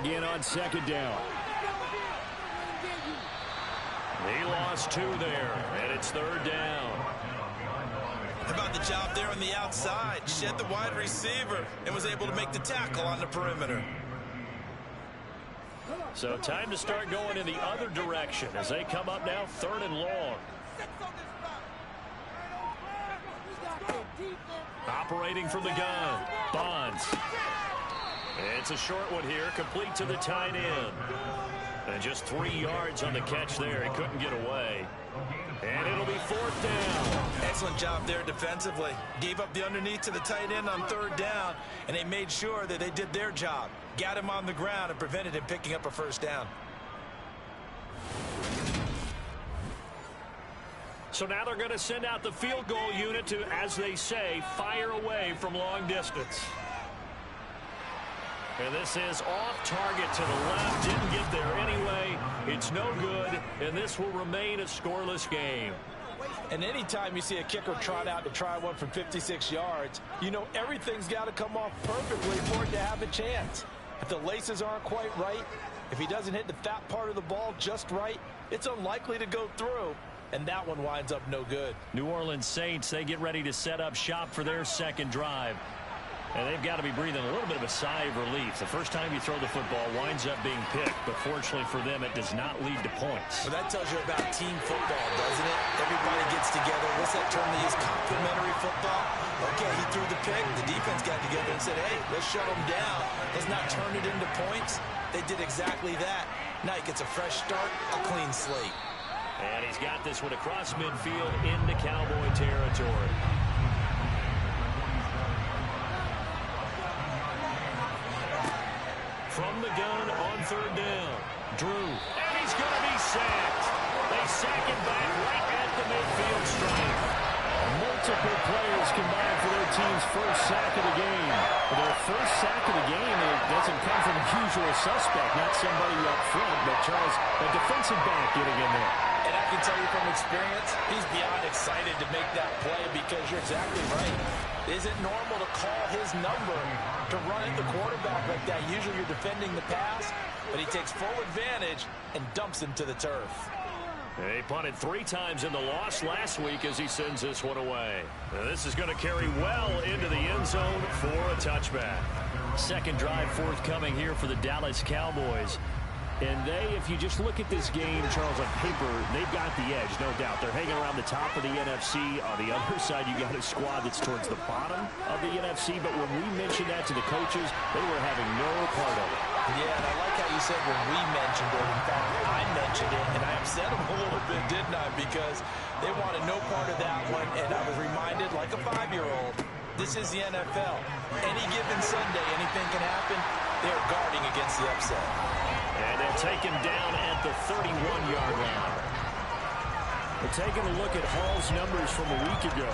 again on second down. He lost 2 there, and it's third down. How about the job there on the outside? Shed the wide receiver and was able to make the tackle on the perimeter. So time to start going in the other direction as they come up now, 3rd and long. Operating from the gun, Bonds. It's a short one here, complete to the tight end. And just 3 yards on the catch there. He couldn't get away. And it'll be 4th down. Excellent job there defensively. Gave up the underneath to the tight end on 3rd down, and they made sure that they did their job. Got him on the ground and prevented him picking up a 1st down. So now they're going to send out the field goal unit to, as they say, fire away from long distance. And this is off target to the left. Didn't get there anyway. It's no good, and this will remain a scoreless game. And anytime you see a kicker trot out to try one from 56 yards, you know everything's got to come off perfectly for it to have a chance. If the laces aren't quite right, if he doesn't hit the fat part of the ball just right, it's unlikely to go through. And that one winds up no good. New Orleans Saints, they get ready to set up shop for their second drive. And they've got to be breathing a little bit of a sigh of relief. The first time you throw the football winds up being picked, but fortunately for them, it does not lead to points. Well, that tells you about team football, doesn't it? Everybody gets together. What's that term they use? Complementary football. Okay, he threw the pick. The defense got together and said, hey, let's shut them down. Let's not turn it into points. They did exactly that. Now he gets a fresh start, a clean slate. And he's got this one across midfield into Cowboy territory. From the gun on 3rd down. Drew. And he's going to be sacked. They sack him back right at the midfield stripe. Multiple players combined for their team's first sack of the game. Their first sack of the game, it doesn't come from a usual suspect, not somebody up front, but Charles, a defensive back getting in there. And I can tell you from experience, he's beyond excited to make that play because you're exactly right. Is it normal to call his number to run at the quarterback like that? Usually you're defending the pass, but he takes full advantage and dumps him to the turf. He punted 3 times in the loss last week as he sends this one away. Now this is going to carry well into the end zone for a touchback. Second drive forthcoming here for the Dallas Cowboys. And they, if you just look at this game, Charles, on paper, they've got the edge, no doubt. They're hanging around the top of the NFC. On the other side, you got a squad that's towards the bottom of the NFC. But when we mentioned that to the coaches, they were having no part of it. Yeah, and I like how you said when we mentioned it. In fact, I mentioned it, and I upset them a little bit, didn't I? Because they wanted no part of that one, and I was reminded, like a 5-year-old, this is the NFL. Any given Sunday, anything can happen. They're guarding against the upset. And they'll take him down at the 31-yard line. We're taking a look at Hall's numbers from a week ago.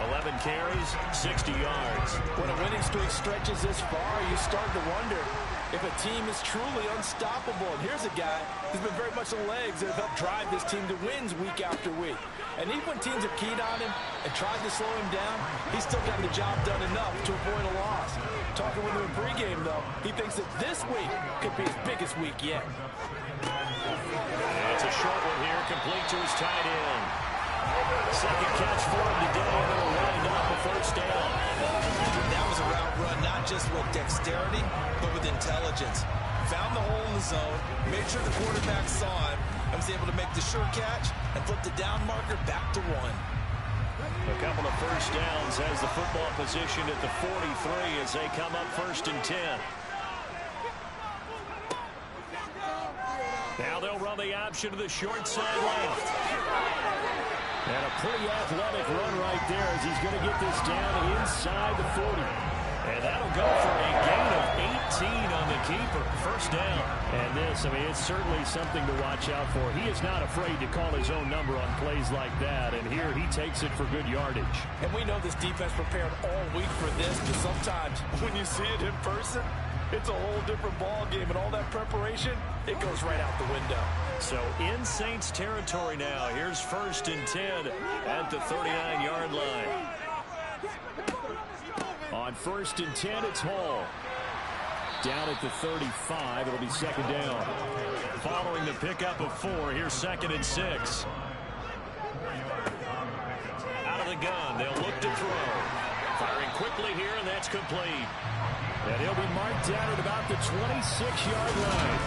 11 carries, 60 yards. When a winning streak stretches this far, you start to wonder if a team is truly unstoppable. And here's a guy who's been very much the legs that have helped drive this team to wins week after week. And even when teams have keyed on him and tried to slow him down, he's still got the job done enough to avoid a loss. Talking with him in pregame, though, he thinks that this week could be his biggest week yet. It's a short one here, complete to his tight end. Second catch for him today, and it'll wind up a 1st down. That was a route run, not just with dexterity, but with intelligence. Found the hole in the zone, made sure the quarterback saw him, and was able to make the sure catch and flip the down marker back to 1. A couple of 1st downs has the football positioned at the 43 as they come up 1st and 10. Now they'll run the option to the short side left. And a pretty athletic run right there as he's going to get this down inside the 40. And that'll go for a gain of 18 on the keeper. 1st down. And this, I mean, it's certainly something to watch out for. He is not afraid to call his own number on plays like that. And here he takes it for good yardage. And we know this defense prepared all week for this, but sometimes when you see it in person, it's a whole different ball game. And all that preparation, it goes right out the window. So in Saints territory now. Here's 1st and 10 at the 39-yard line. On 1st and 10, it's Hall. down at the 35. It'll be second down. Following the pickup of 4, here's 2nd and 6. Out of the gun, they'll look to throw. Firing quickly here, and that's complete. And he'll be marked down at about the 26-yard line.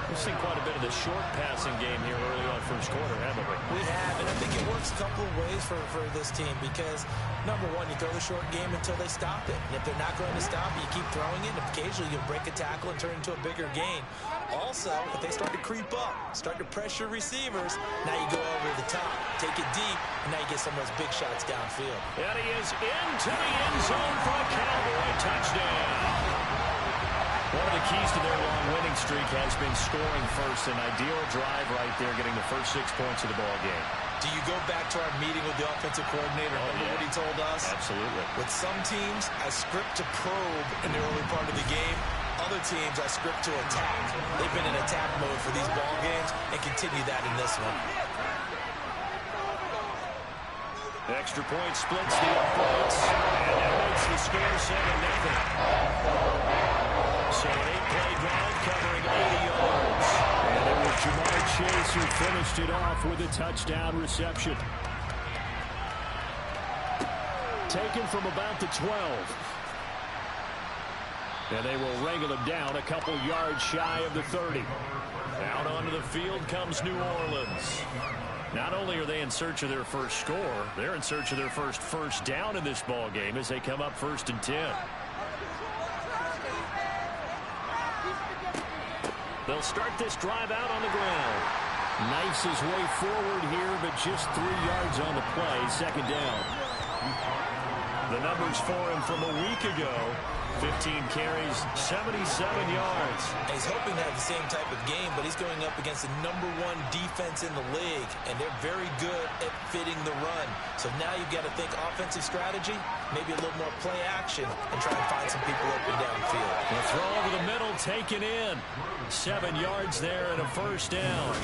We've seen quite a bit of the short passing game here early on first quarter, haven't we? We have, and I think it works a couple of ways for this team because, number one, you throw the short game until they stop it. And if they're not going to stop it, you keep throwing it, and occasionally you'll break a tackle and turn it into a bigger gain. Also, if they start to creep up, start to pressure receivers, now you go over the top, take it deep, and now you get some of those big shots downfield. And he is into the end zone for a Cowboy touchdown. One of the keys to their long winning streak has been scoring first. An ideal drive right there, getting the first 6 points of the ball game. Do you go back to our meeting with the offensive coordinator? Remember what he told us? Absolutely. With some teams, I script to probe in the early part of the game. Other teams, I script to attack. They've been in attack mode for these ball games and continue that in this one. Extra point splits the uprights, and that makes the score 7-0. So an 8-play drive covering 80 yards. And it was Jamar Chase who finished it off with a touchdown reception. Taken from about the 12. And they will wrangle him down a couple yards shy of the 30. Out onto the field comes New Orleans. Not only are they in search of their first score, they're in search of their first down in this ball game as they come up 1st and 10. They'll start this drive out on the ground. Knifes his way forward here, but just 3 yards on the play. Second down. The numbers for him from a week ago. 15 carries, 77 yards. He's hoping to have the same type of game, but he's going up against the #1 defense in the league, and they're very good at fitting the run. So now you've got to think offensive strategy, maybe a little more play action, and try and find some people open downfield. The throw over the middle, taken in. 7 yards there and a first down.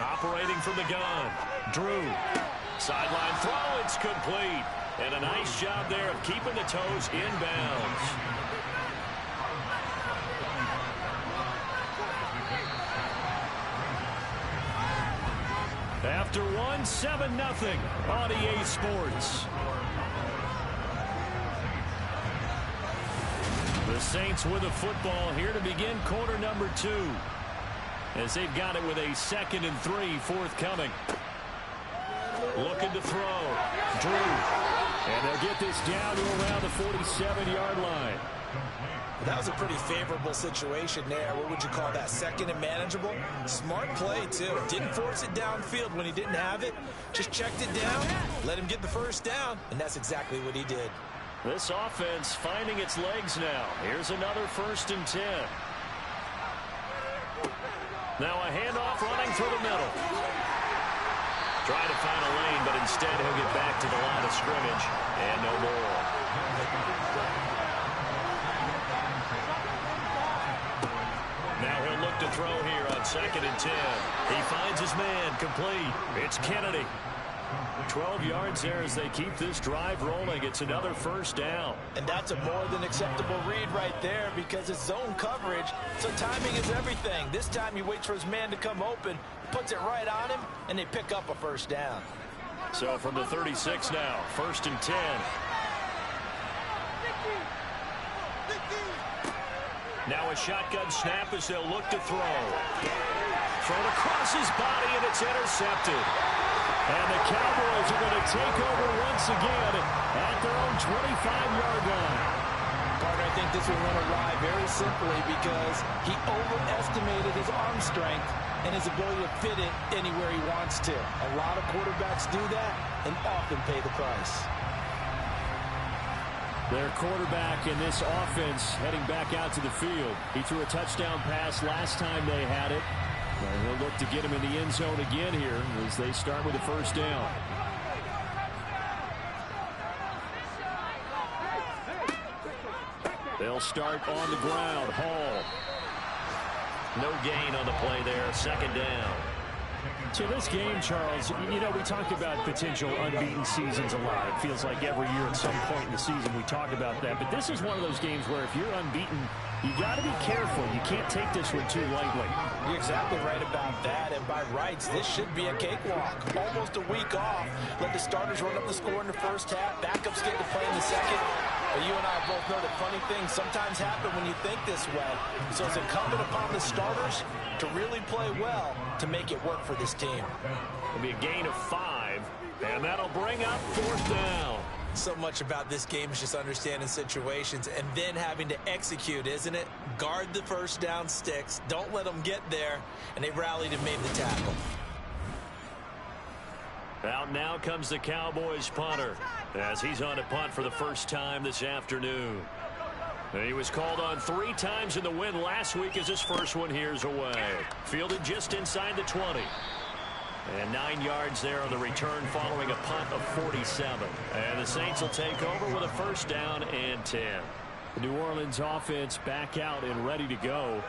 Operating from the gun, Drew. Sideline throw, it's complete. And a nice job there of keeping the toes inbounds. After one, 7-0 on EA Sports. The Saints with a football here to begin quarter number 2. As they've got it with a 2nd and 3 forthcoming. Looking to throw. Drew. And they'll get this down to around the 47-yard line. That was a pretty favorable situation there. What would you call that? 2nd and manageable? Smart play, too. Didn't force it downfield when he didn't have it. Just checked it down, let him get the first down, and that's exactly what he did. This offense finding its legs now. Here's another 1st and 10. Now a handoff running through the middle. Trying to find a lane, but instead he'll get back to the line of scrimmage. And no more. Now he'll look to throw here on 2nd and 10. He finds his man, complete. It's Kennedy. 12 yards there as they keep this drive rolling. It's another first down. And that's a more than acceptable read right there because it's zone coverage, so timing is everything. This time he waits for his man to come open, puts it right on him, and they pick up a first down. So from the 36 now, 1st and 10. Now a shotgun snap as they'll look to throw. Thrown across his body, and it's intercepted. And the Cowboys are going to take over once again at their own 25-yard line. Partner, I think this one went awry very simply because he overestimated his arm strength and his ability to fit it anywhere he wants to. A lot of quarterbacks do that and often pay the price. Their quarterback in this offense heading back out to the field. He threw a touchdown pass last time they had it. He'll look to get him in the end zone again here as they start with a first down. False start on the ground. Hall. No gain on the play there. Second down. So this game, Charles, you know, we talk about potential unbeaten seasons a lot. It feels like every year at some point in the season we talk about that. But this is one of those games where if you're unbeaten, you got to be careful. You can't take this one too lightly. You're exactly right about that. And by rights, this should be a cakewalk. Almost a week off. Let the starters run up the score in the first half. Backups get to play in the second. But you and I both know that funny things sometimes happen when you think this way. So it's incumbent upon the starters to really play well to make it work for this team. It'll be a gain of 5, and that'll bring up 4th down. So much about this game is just understanding situations and then having to execute, isn't it? Guard the first down sticks. Don't let them get there. And they rallied and made the tackle. Out now comes the Cowboys punter as he's on a punt for the first time this afternoon. And he was called on 3 times in the win last week as his first one here's away. Fielded just inside the 20. And 9 yards there on the return following a punt of 47. And the Saints will take over with a first down and 10. The New Orleans offense back out and ready to go.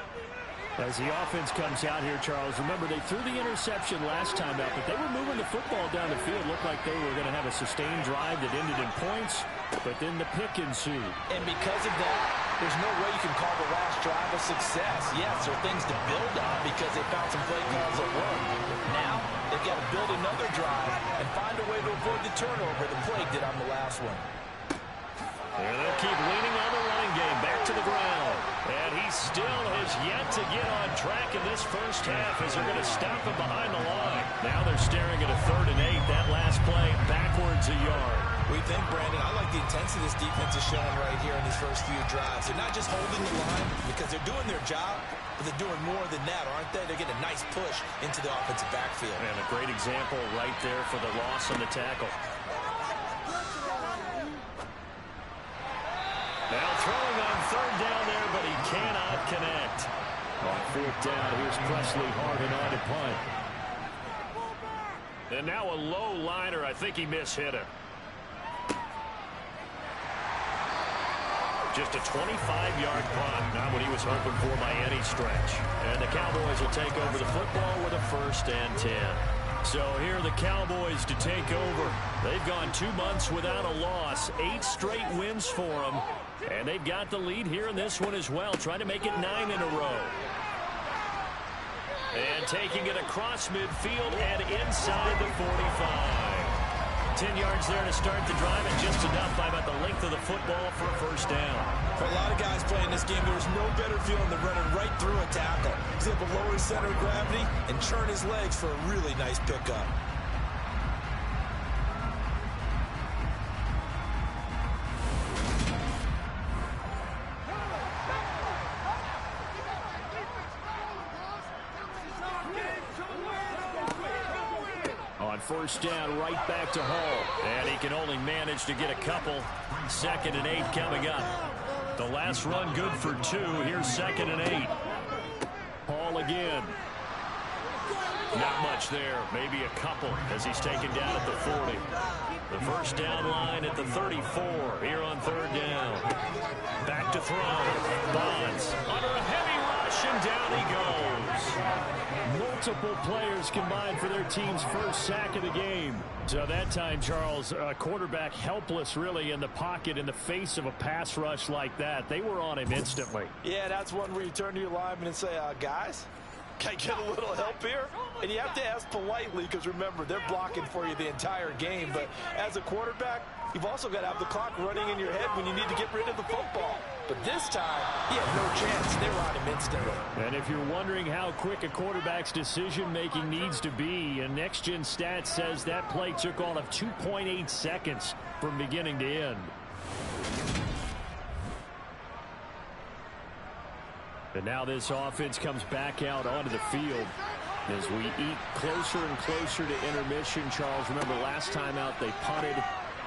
As the offense comes out here, Charles, remember they threw the interception last time out, but they were moving the football down the field. Looked like they were going to have a sustained drive that ended in points, but then the pick ensued. And because of that, there's no way you can call the last drive a success. Yes, there are things to build on because they found some play calls that work. Now, they've got to build another drive and find a way to avoid the turnover the plague did on the last one. And they'll keep leaning on the running game back to the ground. And he still has yet to get on track in this first half as they're going to stop him behind the line. Now they're staring at a 3rd and 8. That last play backwards a yard. We think, Brandon, I like the intensity this defense is showing right here in these first few drives. They're not just holding the line because they're doing their job, but they're doing more than that, aren't they? They're getting a nice push into the offensive backfield. And a great example right there for the loss on the tackle. Now throwing on 3rd down there, but he cannot connect. On 4th down, here's Presley Harvin on to punt. And now a low liner. I think he mishit it. Just a 25-yard punt. Not what he was hoping for by any stretch. And the Cowboys will take over the football with a 1st and 10. So here are the Cowboys to take over. They've gone 2 months without a loss. 8 straight wins for them. And they've got the lead here in this one as well, trying to make it 9 in a row. And taking it across midfield and inside the 45. 10 yards there to start the drive, and just enough by about the length of the football for a 1st down. For a lot of guys playing this game, there's no better feeling than running right through a tackle. He's able to lower his center of gravity and churn his legs for a really nice pickup. On 1st down, right back to Hall. And he can only manage to get a couple. 2nd and 8 coming up. The last run good for 2. Here's 2nd and 8. Hall again. Not much there. Maybe a couple as he's taken down at the 40. The 1st down line at the 34. Here on 3rd down. Back to throw. Bonds under a heavy rush, and down he goes. Multiple players combined for their team's 1st sack of the game. So that time, Charles, a quarterback helpless really in the pocket in the face of a pass rush like that. They were on him instantly. Yeah, that's one where you turn to your lineman and say, guys, can I get a little help here? And you have to ask politely because, remember, they're blocking for you the entire game. But as a quarterback, you've also got to have the clock running in your head when you need to get rid of the football. But this time, he had no chance. They were on him instantly. And if you're wondering how quick a quarterback's decision-making needs to be, and Next Gen Stats says that play took all of 2.8 seconds from beginning to end. And now this offense comes back out onto the field as we eat closer and closer to intermission. Charles, remember last time out they punted.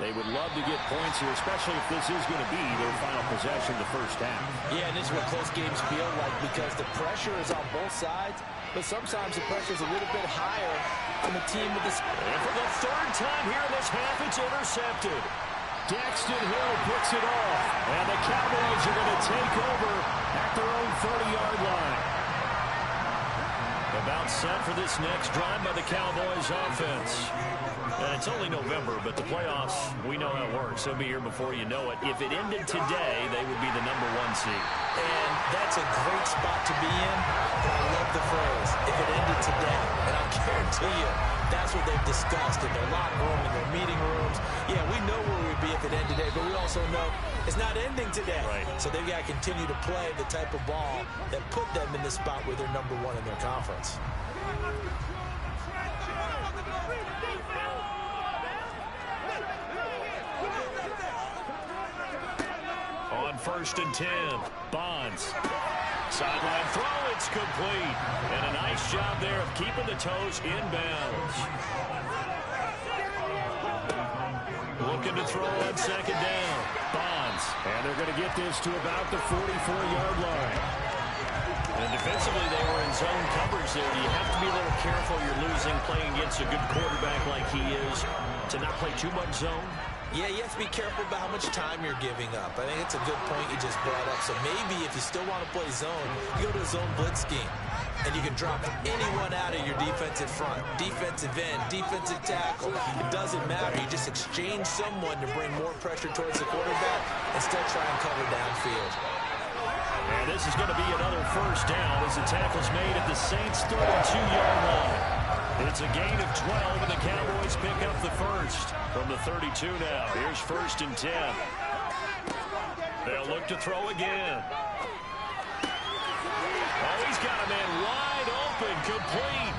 They would love to get points here, especially if this is going to be their final possession the 1st half. Yeah, and this is what close games feel like because the pressure is on both sides, but sometimes the pressure is a little bit higher on the team with this. And for the 3rd time here in this half, it's intercepted. Daxton Hill picks it off. And the Cowboys are going to take over at their own 30-yard line. About set for this next drive by the Cowboys offense. And it's only November, but the playoffs, we know how it works. They'll be here before you know it. If it ended today, they would be the #1 seed. And that's a great spot to be in. I love the phrase, if it ended today. And I guarantee you, that's what they've discussed in their locker room, in their meeting rooms. Yeah, we know where we'd be if it ended today, but we also know it's not ending today. Right. So they've got to continue to play the type of ball that put them in the spot where they're #1 in their conference. On 1st and 10, Bonds. Sideline throw, it's complete. And a nice job there of keeping the toes inbounds. Looking to throw on 2nd down. Bonds. And they're going to get this to about the 44-yard line. And defensively, they were in zone coverage there. You have to be a little careful. You're losing playing against a good quarterback like he is to not play too much zone. Yeah, you have to be careful about how much time you're giving up. I think it's a good point you just brought up. So maybe if you still want to play zone, you go to a zone blitz scheme. And you can drop anyone out of your defensive front. Defensive end, defensive tackle. It doesn't matter. You just exchange someone to bring more pressure towards the quarterback and still try and cover downfield. And this is going to be another 1st down as the tackle's made at the Saints' 32-yard line. It's a gain of 12, and the Cowboys pick up the 1st from the 32 now. Here's 1st and 10. They'll look to throw again. Oh, he's got a man wide open, complete.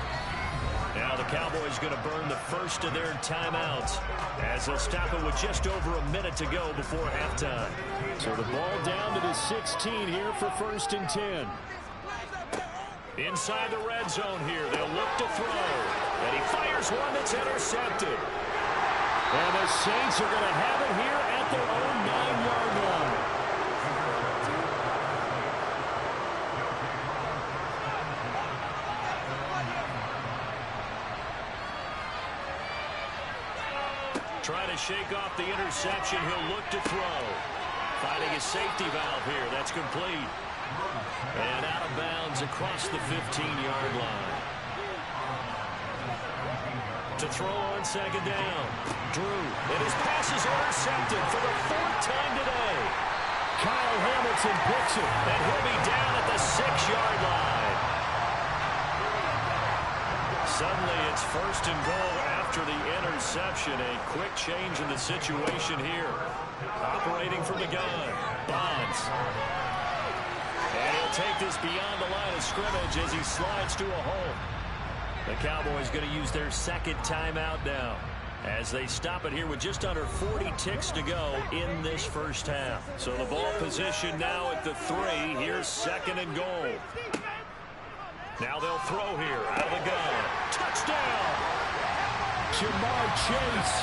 Now the Cowboys going to burn the 1st of their timeouts as they'll stop it with just over a minute to go before halftime. So the ball down to the 16 here for 1st and 10. Inside the red zone here, they'll look to throw. And he fires one that's intercepted. And the Saints are going to have it here at their own 9-yard line. Trying to shake off the interception, he'll look to throw. Finding a safety valve here, that's complete. And out of bounds across the 15-yard line. To throw on 2nd down. Drew, and his pass is intercepted for the 4th time today. Kyle Hamilton picks it, and he'll be down at the 6-yard line. Suddenly it's 1st and goal after the interception. A quick change in the situation here. Operating from the gun. Bonds. And he'll take this beyond the line of scrimmage as he slides to a hole. The Cowboys going to use their 2nd timeout now as they stop it here with just under 40 ticks to go in this 1st half. So the ball position now at the 3. Here's 2nd and goal. Now they'll throw here out of the gun. Touchdown! Jamar Chase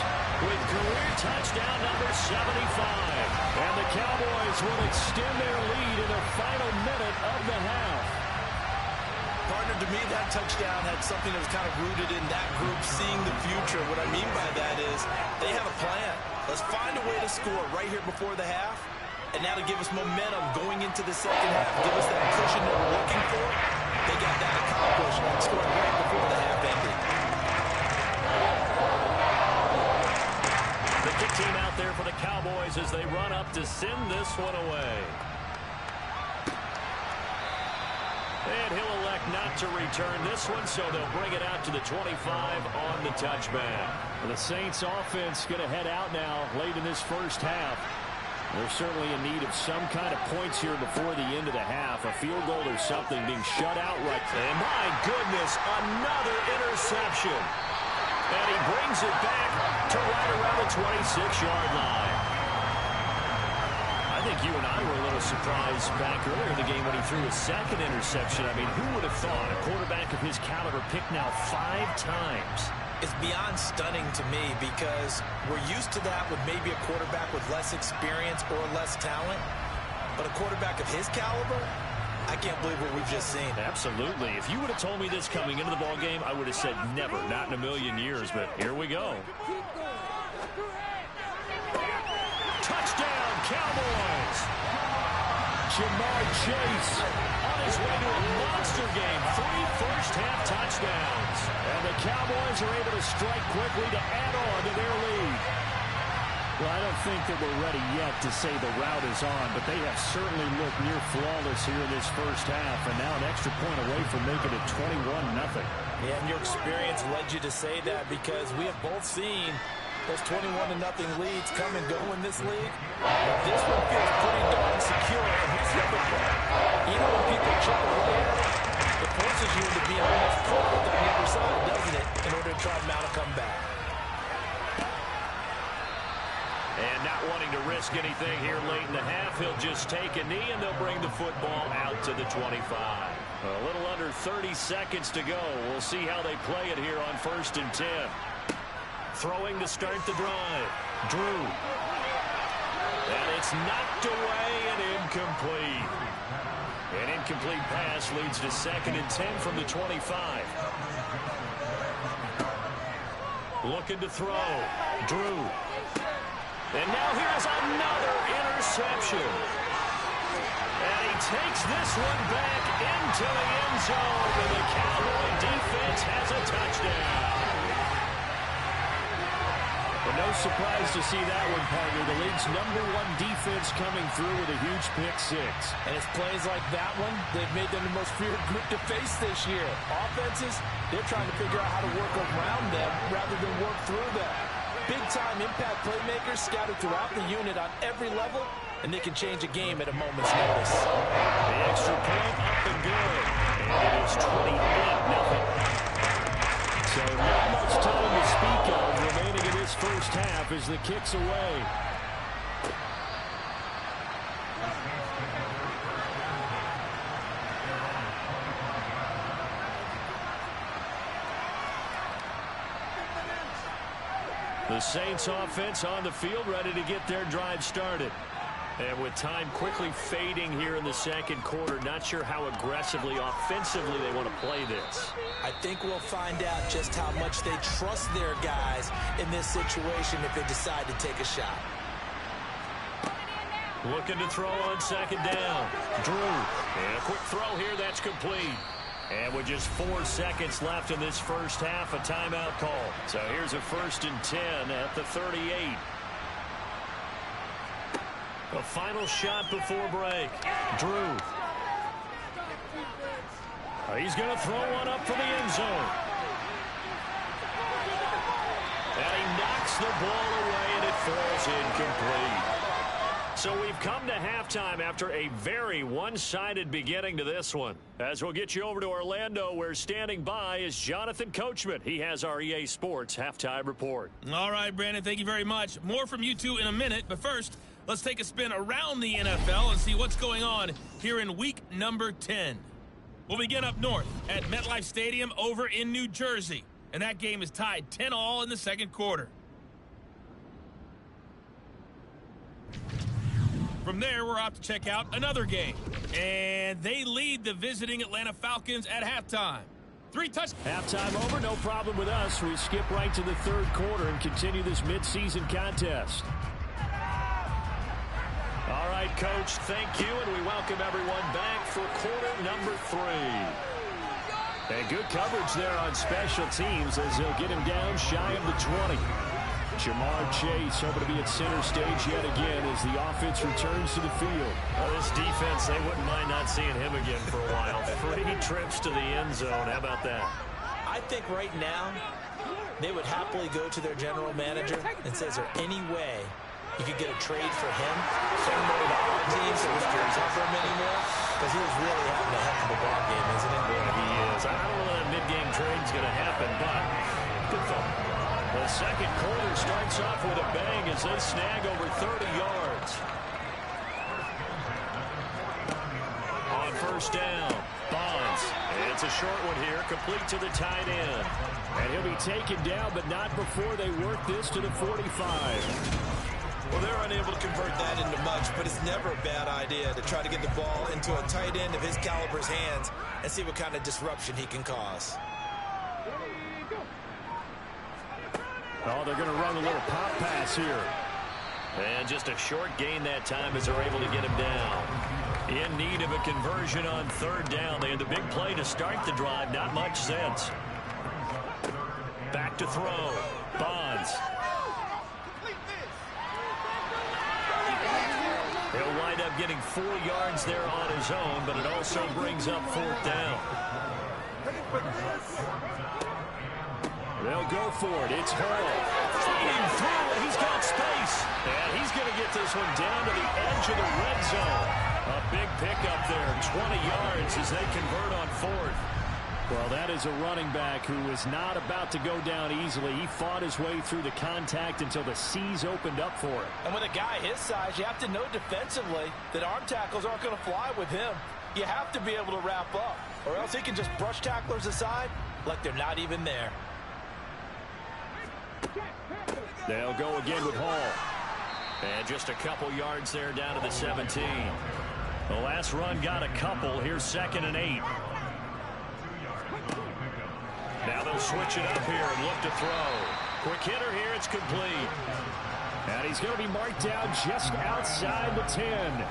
with career touchdown number 75. And the Cowboys will extend their lead in the final minute of the half. Partner, to me, that touchdown had something that was kind of rooted in that group seeing the future. What I mean by that is they have a plan. Let's find a way to score right here before the half. And now to give us momentum going into the 2nd half, give us that cushion that we're looking for. They got that accomplished, scoring right before the half ended. The kick team out there for the Cowboys as they run up to send this one away. And he'll elect not to return this one, so they'll bring it out to the 25 on the touchback. Well, the Saints offense going to head out now late in this 1st half. They're certainly in need of some kind of points here before the end of the half. A field goal or something being shut out right there. And my goodness, another interception. And he brings it back to right around the 26-yard line. I think you and I were a little surprised back earlier in the game when he threw his 2nd interception. I mean, who would have thought a quarterback of his caliber picked now 5 times? It's beyond stunning to me because we're used to that with maybe a quarterback with less experience or less talent. But a quarterback of his caliber, I can't believe what we've just seen. Absolutely. If you would have told me this coming into the ball game, I would have said never, not in a million years. But here we go. Cowboys. Jamar Chase on his way to a monster game. 3 first-half touchdowns. And the Cowboys are able to strike quickly to add on to their lead. Well, I don't think that we're ready yet to say the route is on, but they have certainly looked near flawless here in this first half, and now an extra point away from making it 21-0. Yeah, and your experience led you to say that because we have both seen those 21-0 leads come and go in this league. But this one feels pretty darn secure, and here's the other part. Even when people chip away at it, it forces you to be almost perfect on the other side, doesn't it, in order to try and mount a comeback. And not wanting to risk anything here late in the half, he'll just take a knee, and they'll bring the football out to the 25. A little under 30 seconds to go. We'll see how they play it here on 1st and 10. Throwing to start the drive. Drew. And it's knocked away and incomplete. An incomplete pass leads to 2nd and 10 from the 25. Looking to throw. Drew. And now here's another interception. And he takes this one back into the end zone, and the Cowboy defense has a touchdown. But no surprise to see that one, partner. The league's #1 defense coming through with a huge pick 6. And it's plays like that one, they've made them the most feared group to face this year. Offenses, they're trying to figure out how to work around them rather than work through them. Big-time impact playmakers scattered throughout the unit on every level, and they can change a game at a moment's notice. The extra point up and good. And it is 28-0. So not much time to speak of remaining in this first half as the kick's away. The Saints offense on the field, ready to get their drive started. And with time quickly fading here in the second quarter, not sure how aggressively, offensively they want to play this. I think we'll find out just how much they trust their guys in this situation if they decide to take a shot. Looking to throw on 2nd down. Drew. And a quick throw here, that's complete. And with just 4 seconds left in this first half, a timeout call. So here's a 1st and 10 at the 38. A final shot before break. Drew. He's going to throw one up for the end zone. And he knocks the ball away, and it falls incomplete. So we've come to halftime after a very one-sided beginning to this one. As we'll get you over to Orlando, where standing by is Jonathan Coachman. He has our EA Sports halftime report. All right, Brandon, thank you very much. More from you two in a minute, but first, let's take a spin around the NFL and see what's going on here in week number 10. We'll begin up north at MetLife Stadium over in New Jersey, and that game is tied 10-all in the second quarter. From there, we're off to check out another game. And they lead the visiting Atlanta Falcons at halftime. 3 touchdowns. Halftime over, no problem with us. We skip right to the third quarter and continue this midseason contest. All right, Coach, thank you, and we welcome everyone back for quarter number 3. And good coverage there on special teams as they'll get him down shy of the 20. Jamar Chase hoping to be at center stage yet again as the offense returns to the field. This defense, they wouldn't mind not seeing him again for a while. 3 trips to the end zone. How about that? I think right now they would happily go to their general manager and say, is there any way you could get a trade for him? Send him over to our team so we don't have to cover him anymore? Because he was really having a heck of a ball game, isn't it? Yeah, he is. I don't know that mid-game trade is going to happen, but good thought. The second quarter starts off with a bang as they snag over 30 yards. On first down, Bonds. It's a short one here, complete to the tight end. And he'll be taken down, but not before they work this to the 45. Well, they're unable to convert that into much, but it's never a bad idea to try to get the ball into a tight end of his caliber's hands and see what kind of disruption he can cause. Oh, they're going to run a little pop pass here. And just a short gain that time as they're able to get him down. In need of a conversion on third down. They had the big play to start the drive. Not much sense. Back to throw. Bonds. He'll wind up getting 4 yards there on his own, but it also brings up fourth down. They'll go for it. It's Hall. Fighting through, and he's got space. And he's going to get this one down to the edge of the red zone. A big pickup there, 20 yards as they convert on fourth. Well, that is a running back who is not about to go down easily. He fought his way through the contact until the C's opened up for him. And with a guy his size, you have to know defensively that arm tackles aren't going to fly with him. You have to be able to wrap up, or else he can just brush tacklers aside like they're not even there. They'll go again with Hall. And just a couple yards there down to the 17. The last run got a couple. Here's 2nd and 8. Now they'll switch it up here and look to throw. Quick hitter here. It's complete. And he's going to be marked down just outside the 10.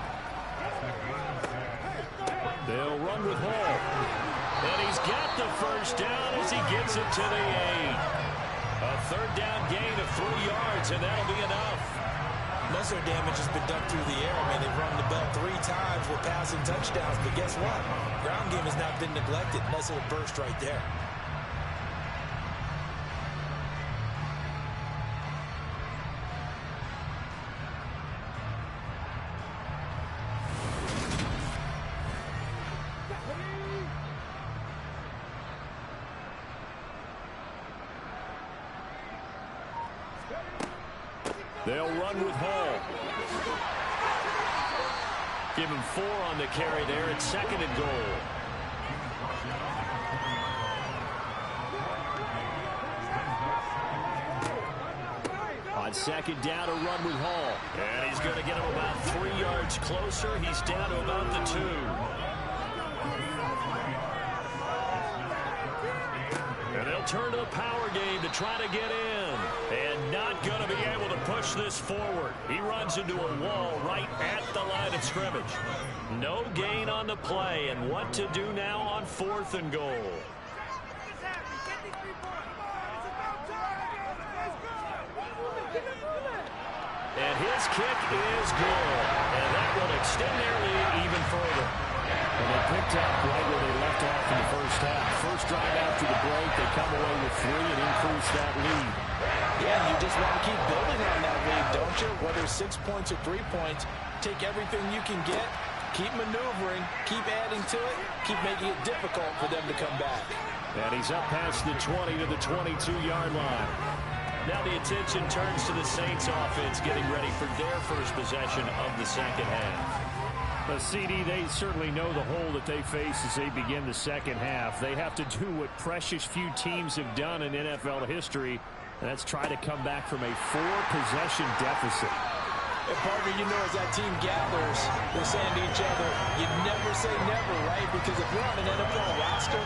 They'll run with Hall. And he's got the first down as he gets it to the 8. A third down gain of 3 yards, and that'll be enough. Most of their damage has been done through the air. I mean, they've rung the bell 3 times with passing touchdowns, but guess what? Ground game has not been neglected. Nice little burst right there. They'll run with Hall. Give him 4 on the carry there. It's 2nd and goal. On 2nd down, a run with Hall. And he's going to get him about 3 yards closer. He's down to about the 2. And they'll turn to the power game to try to get in. And not going to be able to push this forward. He runs into a wall right at the line of scrimmage. No gain on the play. And what to do now on 4th and goal. And his kick is good. And that will extend their lead even further. And they picked up right where they left off in the first half. First drive after the break, they come away with 3 and increase that lead. Yeah, you just want to keep building on that lead, don't you? Whether 6 points or 3 points, take everything you can get, keep maneuvering, keep adding to it, keep making it difficult for them to come back. And he's up past the 20 to the 22-yard line. Now the attention turns to the Saints offense getting ready for their first possession of the second half. The CD, they certainly know the hole that they face as they begin the second half. They have to do what precious few teams have done in NFL history, and that's try to come back from a 4-possession deficit. And partner, you know, as that team gathers, they're saying to each other, you never say never, right? Because if you're on an NFL roster,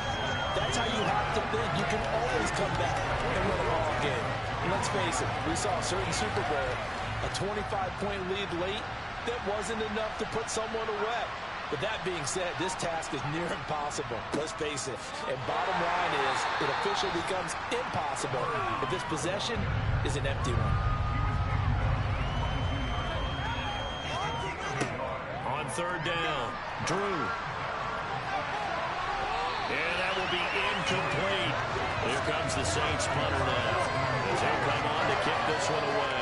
that's how you have to think. You can always come back and win a ball game. And let's face it, we saw a certain Super Bowl, a 25-point lead late, that wasn't enough to put someone away. But that being said, this task is near impossible. Let's face it. And bottom line is, it officially becomes impossible if this possession is an empty one. On 3rd down, Drew. And that will be incomplete. Here comes the Saints punter now, as they come on to kick this one away.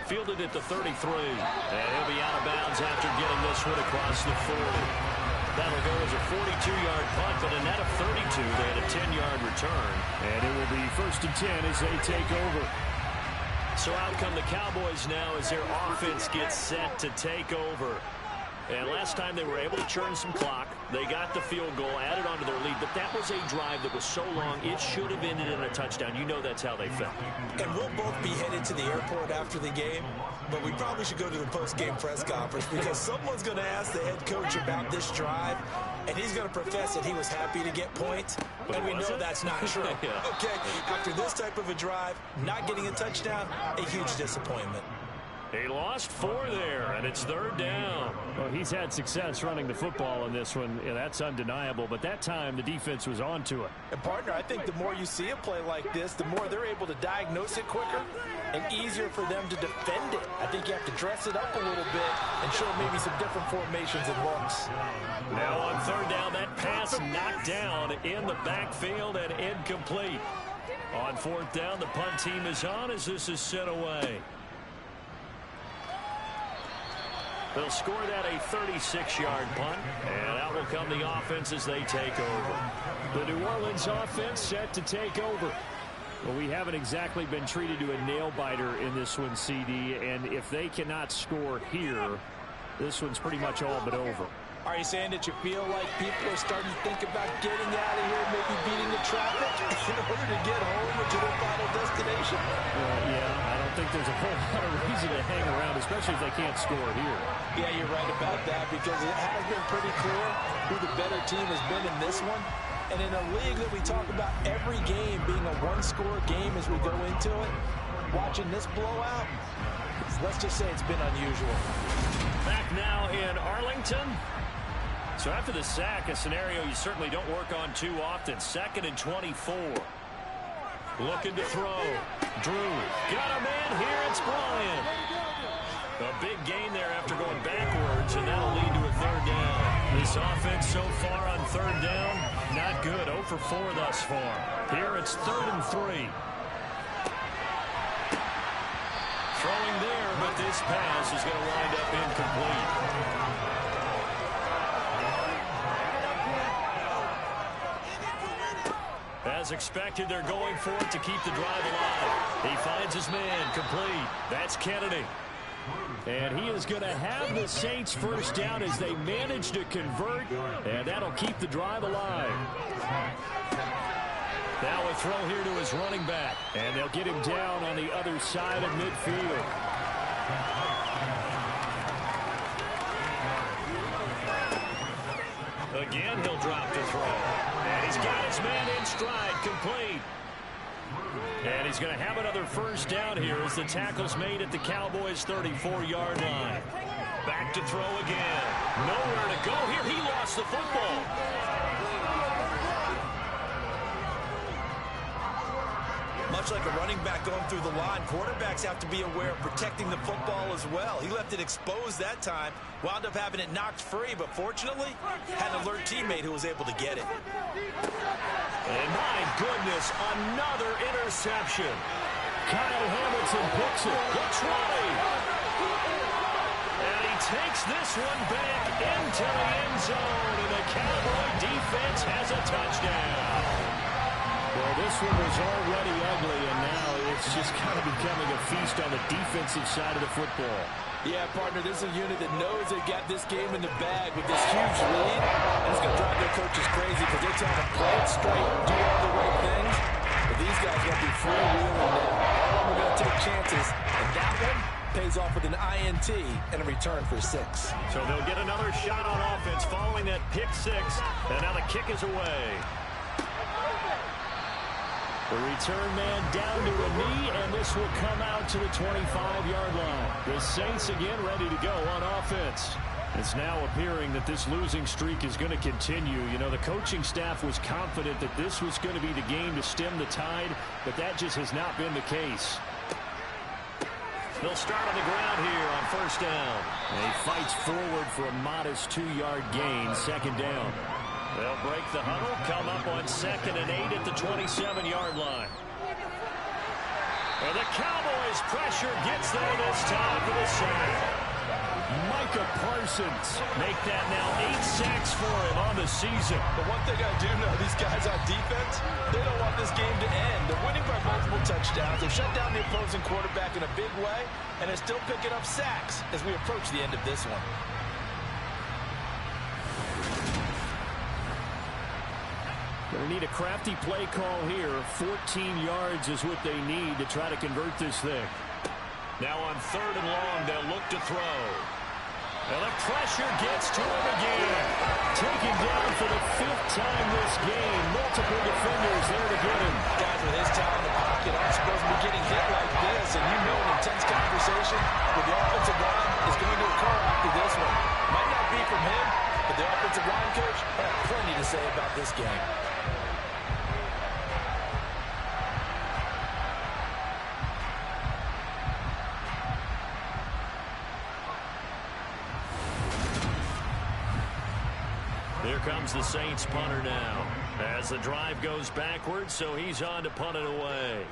Fielded at the 33. And he'll be out of bounds after getting this one across the 40. That'll go as a 42-yard punt, but a net of 32. They had a 10-yard return. And it will be 1st and 10 as they take over. So out come the Cowboys now as their offense gets set to take over. And last time they were able to churn some clock. They got the field goal, added on to their lead. But that was a drive that was so long, it should have ended in a touchdown. You know that's how they felt. And we'll both be headed to the airport after the game. But we probably should go to the post-game press conference because someone's going to ask the head coach about this drive. And he's going to profess that he was happy to get points. And we know that's not true. Yeah. Okay, after this type of a drive, not getting a touchdown, a huge disappointment. He lost 4 there, and it's 3rd down. Well, he's had success running the football in this one. Yeah, that's undeniable. But that time, the defense was on to it. And, partner, I think the more you see a play like this, the more they're able to diagnose it quicker and easier for them to defend it. I think you have to dress it up a little bit and show maybe some different formations and looks. Now on 3rd down, that pass knocked down in the backfield and incomplete. On 4th down, the punt team is on as this is sent away. They'll score that a 36-yard punt, and out will come the offense as they take over. The New Orleans offense set to take over. Well, we haven't exactly been treated to a nail-biter in this one, CD, and if they cannot score here, this one's pretty much all but over. Are you saying that you feel like people are starting to think about getting out of here, maybe beating the traffic in order to get home to their final destination? Yeah, I don't think there's a whole lot of reason to hang around, especially if they can't score here. Yeah, you're right about that because it has been pretty clear who the better team has been in this one. And in a league that we talk about every game being a one-score game as we go into it, watching this blowout, let's just say it's been unusual. Back now in Arlington. So after the sack, a scenario you certainly don't work on too often. 2nd and 24. Looking to throw. Drew. Got a man here. It's Bryant. A big gain there after going backwards, and that'll lead to a 3rd down. This offense so far on 3rd down, not good. 0 for 4 thus far. Here it's 3rd and 3. Throwing there, but this pass is going to wind up incomplete. As expected, they're going for it to keep the drive alive. He finds his man, complete. That's Kennedy. And he is going to have the Saints first down as they manage to convert, and that'll keep the drive alive. Now a throw here to his running back. And they'll get him down on the other side of midfield. Again, he'll drop the throw. And he's got his man in stride, complete. And he's going to have another first down here as the tackle's made at the Cowboys' 34-yard line. Back to throw again. Nowhere to go here. He lost the football. Much like a running back going through the line, quarterbacks have to be aware of protecting the football as well. He left it exposed that time, wound up having it knocked free, but fortunately, had an alert teammate who was able to get it. And my goodness, another interception. Kyle Hamilton picks it. Looks right. And he takes this one back into the end zone, and the Cowboy defense has a touchdown. Well, this one was already ugly, and now it's just kind of becoming a feast on the defensive side of the football. Yeah, partner, this is a unit that knows they got this game in the bag with this huge lead. And it's going to drive their coaches crazy because they're telling them play it straight, do all the right things. But these guys are going to be freewheeling now. All of them are going to take chances. And that one pays off with an INT and a return for 6. So they'll get another shot on offense following that pick 6. And now the kick is away. The return man down to a knee, and this will come out to the 25-yard line. The Saints again ready to go on offense. It's now appearing that this losing streak is going to continue. You know, the coaching staff was confident that this was going to be the game to stem the tide, but that just has not been the case. They'll start on the ground here on first down. And he fights forward for a modest 2-yard gain, 2nd down. They'll break the huddle, come up on 2nd and 8 at the 27-yard line. And the Cowboys' pressure gets there this time for the sack. Micah Parsons. Make that now 8 sacks for him on the season. But one thing I do know, these guys on defense, they don't want this game to end. They're winning by multiple touchdowns. They've shut down the opposing quarterback in a big way, and they're still picking up sacks as we approach the end of this one. They need a crafty play call here. 14 yards is what they need to try to convert this thing. Now on 3rd and long, they'll look to throw. And the pressure gets to him again. Taken down for the 5th time this game. Multiple defenders there to get him. Guys with his talent in the pocket aren't supposed to be getting hit like this. And you know an intense conversation with the offensive line is going to occur after this one. Might not be from him, but the offensive line coach had plenty to say about this game. Here comes the Saints punter now. As the drive goes backwards, so he's on to punt it away.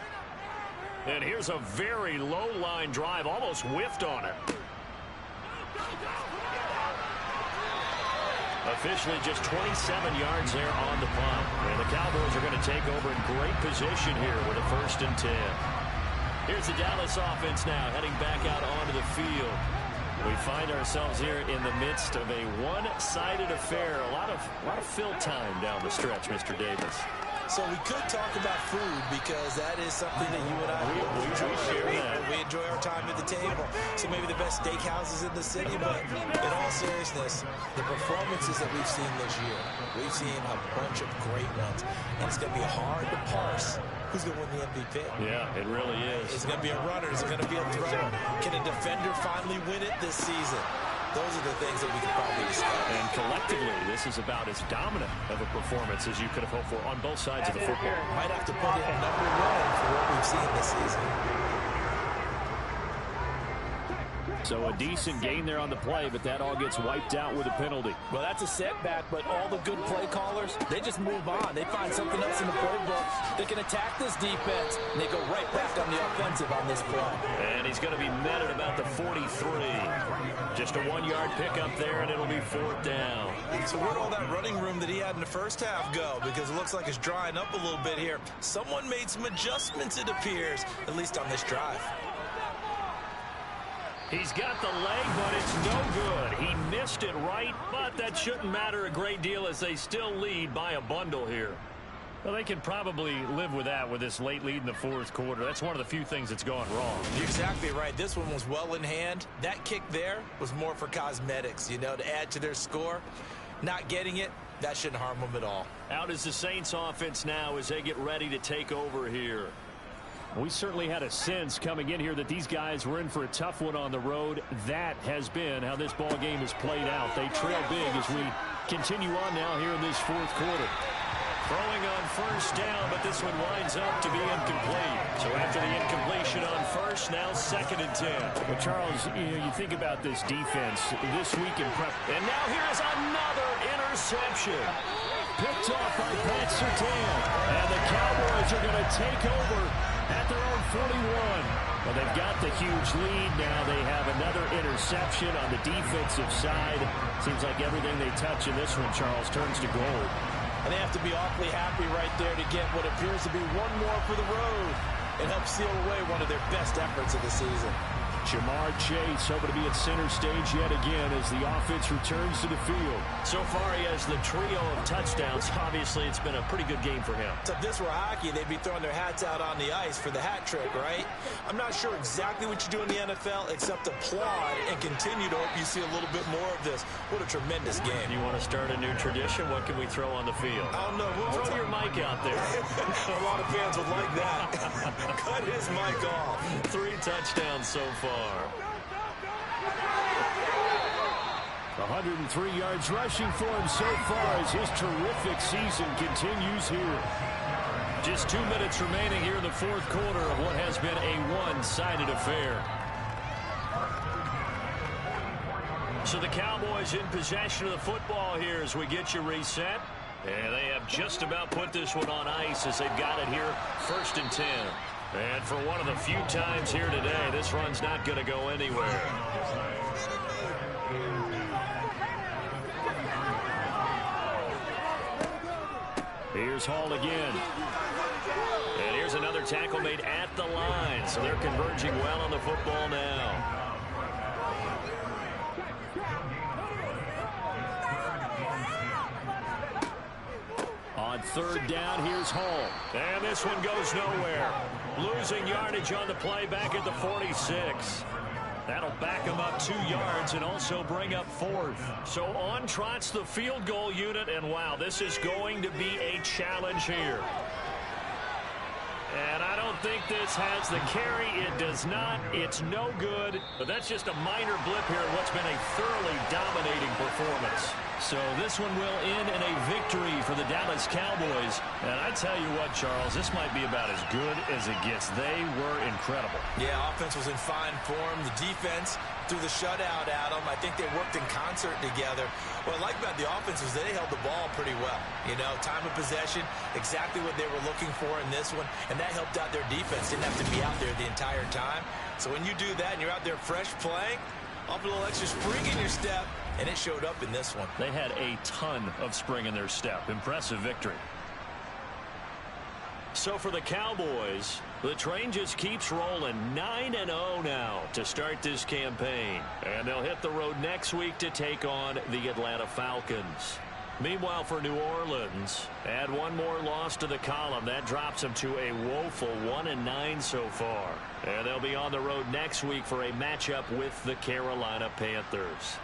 And here's a very low-line drive, almost whiffed on it. Officially just 27 yards there on the punt. And the Cowboys are going to take over in great position here with a 1st and 10. Here's the Dallas offense now heading back out onto the field. We find ourselves here in the midst of a one-sided affair. A lot of fill time down the stretch, Mr. Davis. So we could talk about food because that is something that you and I we share that. We enjoy our time at the table. So maybe the best steakhouses in the city, but in all seriousness, the performances that we've seen this year, we've seen a bunch of great ones, and it's going to be hard to parse who's going to win the MVP. Yeah, it really is. Is it going to be a runner? Is it going to be a thrower? Can a defender finally win it this season? Those are the things that we could probably discuss. And collectively, this is about as dominant of a performance as you could have hoped for on both sides of the football. Might have to put it #1 for what we've seen this season. So a decent gain there on the play, but that all gets wiped out with a penalty. Well, that's a setback, but all the good play callers, they just move on. They find something else in the playbook. They can attack this defense, and they go right back on the offensive on this play. And he's going to be met at about the 43. Just a 1-yard pickup there, and it'll be 4th down. So where'd all that running room that he had in the first half go? Because it looks like it's drying up a little bit here. Someone made some adjustments, it appears, at least on this drive. He's got the leg, but it's no good. He missed it right, but that shouldn't matter a great deal as they still lead by a bundle here. Well, they can probably live with that with this late lead in the 4th quarter. That's one of the few things that's gone wrong. You're exactly right. This one was well in hand. That kick there was more for cosmetics, you know, to add to their score. Not getting it, that shouldn't harm them at all. Out is the Saints offense now as they get ready to take over here. We certainly had a sense coming in here that these guys were in for a tough one on the road. That has been how this ball game has played out. They trail big as we continue on now here in this 4th quarter. Throwing on 1st down, but this one winds up to be incomplete. So after the incompletion on 1st, now 2nd and 10. Well, Charles, you think about this defense this week in prep. And now here is another interception. Picked off by Pat Surtain. And the Cowboys are going to take over at their own 41. Well, they've got the huge lead. Now they have another interception on the defensive side. Seems like everything they touch in this one, Charles, turns to gold. And they have to be awfully happy right there to get what appears to be one more for the road and help seal away one of their best efforts of the season. Jamar Chase hoping to be at center stage yet again as the offense returns to the field. So far, he has the trio of touchdowns. Obviously, it's been a pretty good game for him. So if this were hockey, they'd be throwing their hats out on the ice for the hat trick, right? I'm not sure exactly what you do in the NFL except applaud and continue to hope you see a little bit more of this. What a tremendous game. You want to start a new tradition? What can we throw on the field? I don't know. Throw your mic out there. A lot of fans would like that. Cut his mic off. 3 touchdowns so far. 103 yards rushing for him so far as his terrific season continues here. Just 2 minutes remaining here in the 4th quarter of what has been a one-sided affair. So the Cowboys in possession of the football here as we get you reset. And they have just about put this one on ice as they've got it here 1st and 10. And for one of the few times here today, this run's not going to go anywhere. Here's Hall again. And here's another tackle made at the line. So they're converging well on the football now. On third down, here's Hall. And this one goes nowhere. Losing yardage on the play back at the 46. That'll back them up 2 yards and also bring up 4th. So on trots the field goal unit, and wow, this is going to be a challenge here. And I don't think this has the carry. It does not. It's no good. But that's just a minor blip here in what's been a thoroughly dominating performance. So this one will end in a victory for the Dallas Cowboys. And I tell you what, Charles, this might be about as good as it gets. They were incredible. Yeah, offense was in fine form. The defense threw the shutout at them. I think they worked in concert together. What I like about the offense is they held the ball pretty well. You know, time of possession, exactly what they were looking for in this one. And that helped out their defense. Didn't have to be out there the entire time. So when you do that and you're out there fresh playing, up a little extra spring in your step, and it showed up in this one. They had a ton of spring in their step. Impressive victory. So for the Cowboys, the train just keeps rolling. 9-0 now to start this campaign. And they'll hit the road next week to take on the Atlanta Falcons. Meanwhile, for New Orleans, add one more loss to the column. That drops them to a woeful 1-9 so far. And they'll be on the road next week for a matchup with the Carolina Panthers.